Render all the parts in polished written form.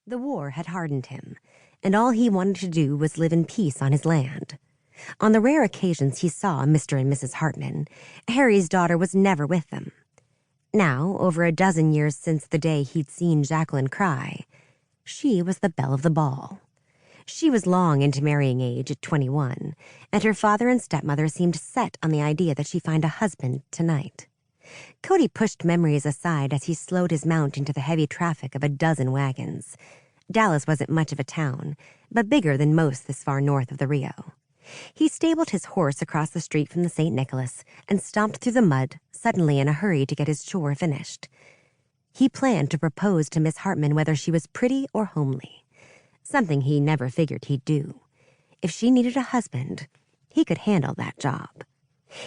The war had hardened him, and all he wanted to do was live in peace on his land. On the rare occasions he saw Mr. and Mrs. Hartman, Harry's daughter was never with them. Now, over a dozen years since the day he'd seen Jacqueline cry, she was the belle of the ball. She was long into marrying age at 21, and her father and stepmother seemed set on the idea that she find a husband tonight. Cody pushed memories aside as he slowed his mount into the heavy traffic of a dozen wagons. Dallas wasn't much of a town, but bigger than most this far north of the Rio. He stabled his horse across the street from the St. Nicholas and stomped through the mud, suddenly in a hurry to get his chore finished. He planned to propose to Miss Hartman whether she was pretty or homely, something he never figured he'd do. If she needed a husband, he could handle that job.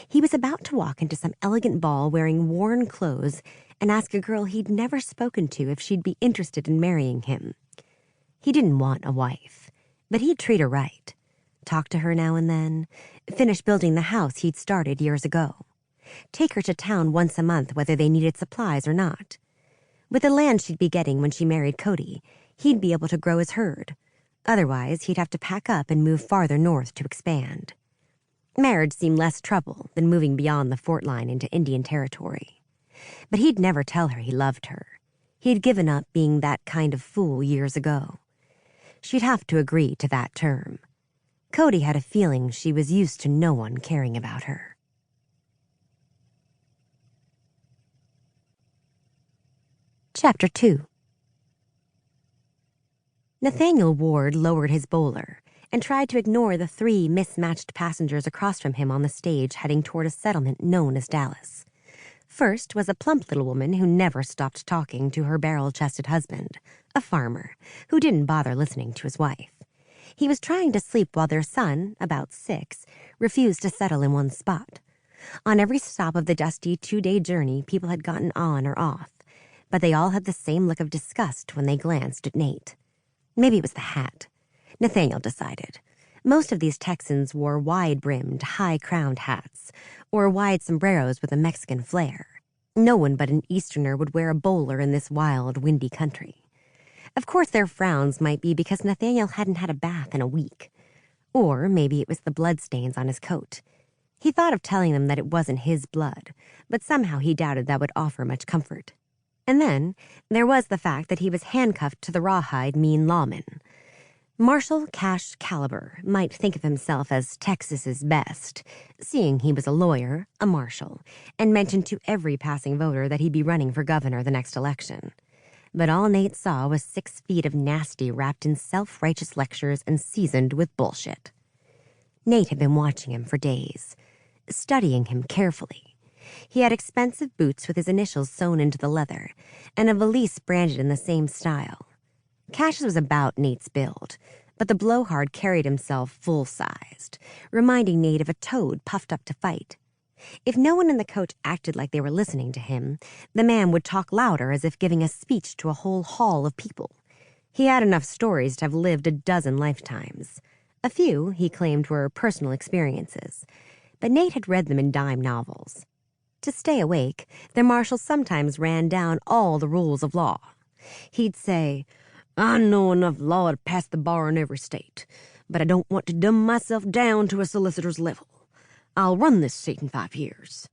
He was about to walk into some elegant ball wearing worn clothes and ask a girl he'd never spoken to if she'd be interested in marrying him. He didn't want a wife, but he'd treat her right. Talk to her now and then, finish building the house he'd started years ago. Take her to town once a month whether they needed supplies or not. With the land she'd be getting when she married Cody, he'd be able to grow his herd. Otherwise, he'd have to pack up and move farther north to expand. Marriage seemed less trouble than moving beyond the fort line into Indian territory. But he'd never tell her he loved her. He'd given up being that kind of fool years ago. She'd have to agree to that term. Cody had a feeling she was used to no one caring about her. Chapter 2. Nathanial Ward lowered his bowler and tried to ignore the three mismatched passengers across from him on the stage heading toward a settlement known as Dallas. First was a plump little woman who never stopped talking to her barrel-chested husband, a farmer, who didn't bother listening to his wife. He was trying to sleep while their son, about 6, refused to settle in one spot. On every stop of the dusty 2-day journey, people had gotten on or off, but they all had the same look of disgust when they glanced at Nate. Maybe it was the hat. Nathaniel decided. Most of these Texans wore wide-brimmed, high-crowned hats, or wide sombreros with a Mexican flair. No one but an Easterner would wear a bowler in this wild, windy country. Of course, their frowns might be because Nathaniel hadn't had a bath in a week. Or maybe it was the bloodstains on his coat. He thought of telling them that it wasn't his blood, but somehow he doubted that would offer much comfort. And then there was the fact that he was handcuffed to the rawhide mean lawman. Marshal Cash Caliber might think of himself as Texas's best, seeing he was a lawyer, a marshal, and mentioned to every passing voter that he'd be running for governor the next election. But all Nate saw was 6 feet of nasty wrapped in self-righteous lectures and seasoned with bullshit. Nate had been watching him for days, studying him carefully. He had expensive boots with his initials sewn into the leather, and a valise branded in the same style. Cash was about Nate's build, but the blowhard carried himself full-sized, reminding Nate of a toad puffed up to fight. If no one in the coach acted like they were listening to him, the man would talk louder as if giving a speech to a whole hall of people. He had enough stories to have lived a dozen lifetimes. A few, he claimed, were personal experiences, but Nate had read them in dime novels. To stay awake, the marshal sometimes ran down all the rules of law. He'd say, "I know enough law to pass the bar in every state, but I don't want to dumb myself down to a solicitor's level. I'll run this state in 5 years."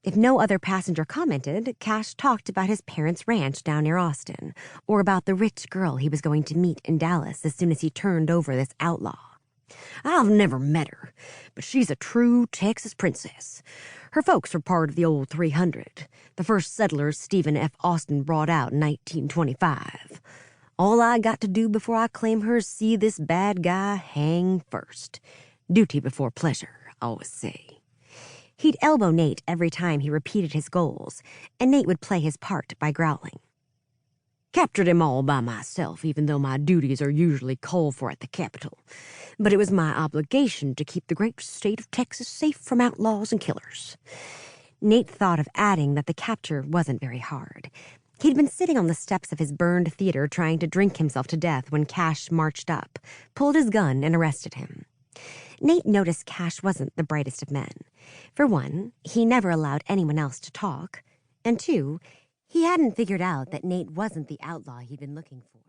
If no other passenger commented, Cash talked about his parents' ranch down near Austin, or about the rich girl he was going to meet in Dallas as soon as he turned over this outlaw. "I've never met her, but she's a true Texas princess. Her folks were part of the old 300, the first settlers Stephen F. Austin brought out in 1925. All I got to do before I claim her is see this bad guy hang first. Duty before pleasure, I always say." He'd elbow Nate every time he repeated his goals, and Nate would play his part by growling. "Captured him all by myself, even though my duties are usually called for at the Capitol. But it was my obligation to keep the great state of Texas safe from outlaws and killers." Nate thought of adding that the capture wasn't very hard. He'd been sitting on the steps of his burned theater trying to drink himself to death when Cash marched up, pulled his gun, and arrested him. Nate noticed Cash wasn't the brightest of men. For one, he never allowed anyone else to talk, and two, he hadn't figured out that Nate wasn't the outlaw he'd been looking for.